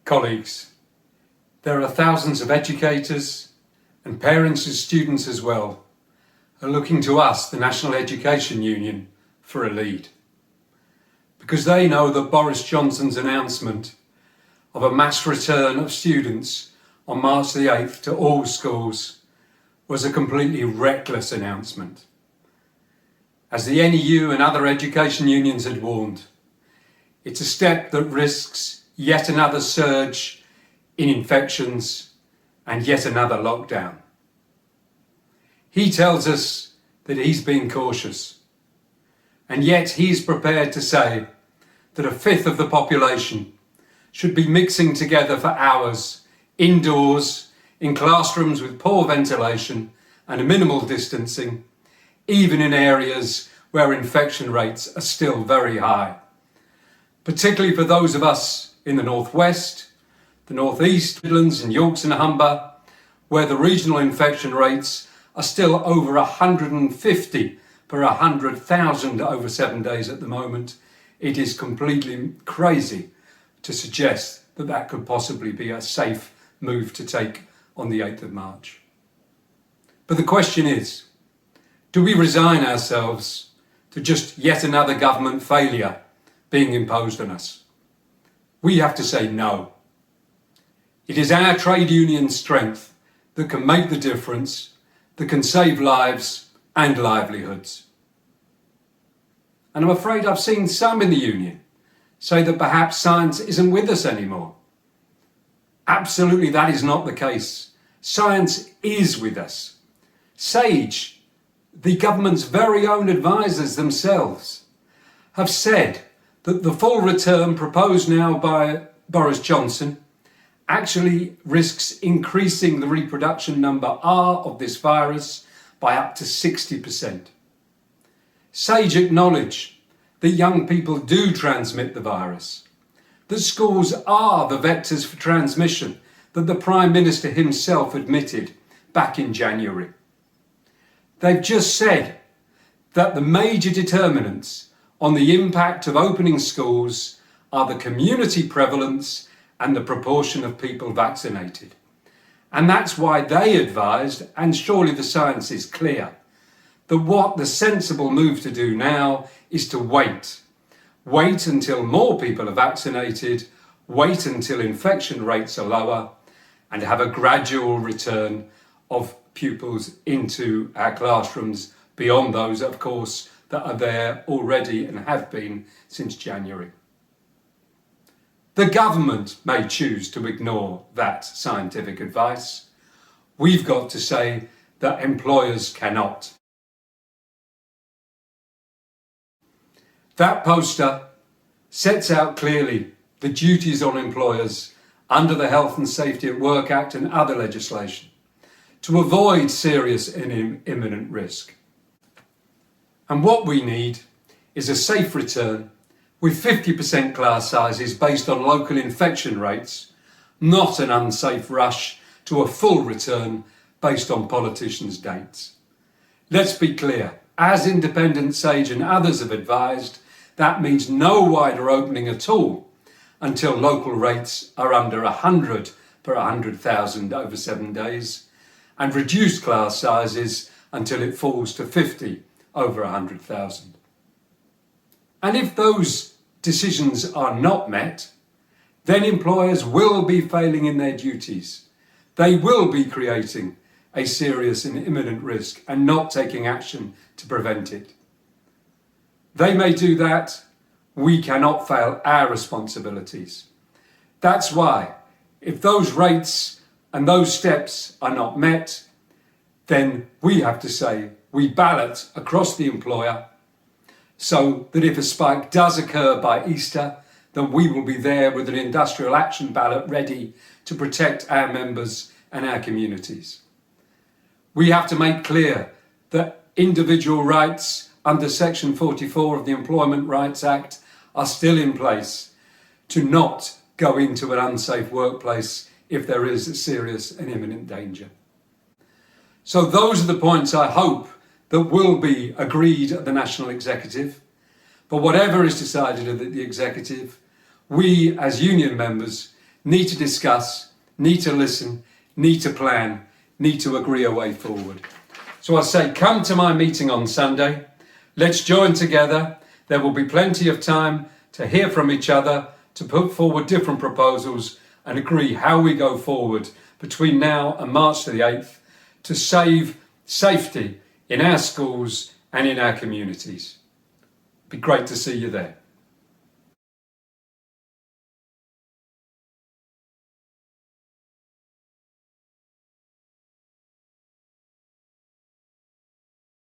Colleagues, there are thousands of educators and parents and students as well are looking to us, the National Education Union, for a lead. Because they know that Boris Johnson's announcement of a mass return of students on March the 8th to all schools was a completely reckless announcement. As the NEU and other education unions had warned, it's a step that risks yet another surge in infections and yet another lockdown. He tells us that he's being cautious, and yet he's prepared to say that a fifth of the population should be mixing together for hours indoors in classrooms with poor ventilation and minimal distancing, even in areas where infection rates are still very high, particularly for those of us in the northwest, the northeast, Midlands and Yorks and Humber, where the regional infection rates are still over 150 per 100,000 over 7 days at the moment. It is completely crazy to suggest that that could possibly be a safe move to take on the 8th of March. But the question is, do we resign ourselves to just yet another government failure being imposed on us? We have to say no. It is our trade union strength that can make the difference, that can save lives and livelihoods. And I'm afraid I've seen some in the union say that perhaps science isn't with us anymore. Absolutely, that is not the case. Science is with us. SAGE, the government's very own advisors themselves, have said that the full return proposed now by Boris Johnson actually risks increasing the reproduction number R of this virus by up to 60%. SAGE acknowledge that young people do transmit the virus, that schools are the vectors for transmission that the Prime Minister himself admitted back in January. They've just said that the major determinants on the impact of opening schools are the community prevalence and the proportion of people vaccinated. And that's why they advised, and surely the science is clear, that what the sensible move to do now is to wait. Wait until more people are vaccinated, wait until infection rates are lower, and have a gradual return of pupils into our classrooms beyond those, of course, that are there already and have been since January. The government may choose to ignore that scientific advice. We've got to say that employers cannot. That poster sets out clearly the duties on employers under the Health and Safety at Work Act and other legislation to avoid serious and imminent risk. And what we need is a safe return with 50% class sizes based on local infection rates, not an unsafe rush to a full return based on politicians' dates. Let's be clear, as Independent SAGE and others have advised, that means no wider opening at all until local rates are under 100 per 100,000 over 7 days, and reduced class sizes until it falls to 50 over 100,000. And if those decisions are not met, then employers will be failing in their duties. They will be creating a serious and imminent risk and not taking action to prevent it. They may do that. We cannot fail our responsibilities. That's why, if those rates and those steps are not met, then we have to say we ballot across the employer so that if a spike does occur by Easter, then we will be there with an industrial action ballot ready to protect our members and our communities. We have to make clear that individual rights under Section 44 of the Employment Rights Act are still in place to not go into an unsafe workplace if there is a serious and imminent danger. So those are the points I hope that will be agreed at the National Executive. But whatever is decided at the Executive, we as union members need to discuss, need to listen, need to plan, need to agree a way forward. So I say, come to my meeting on Sunday. Let's join together. There will be plenty of time to hear from each other, to put forward different proposals and agree how we go forward between now and March the 8th to save safety in our schools and in our communities. It'd be great to see you there.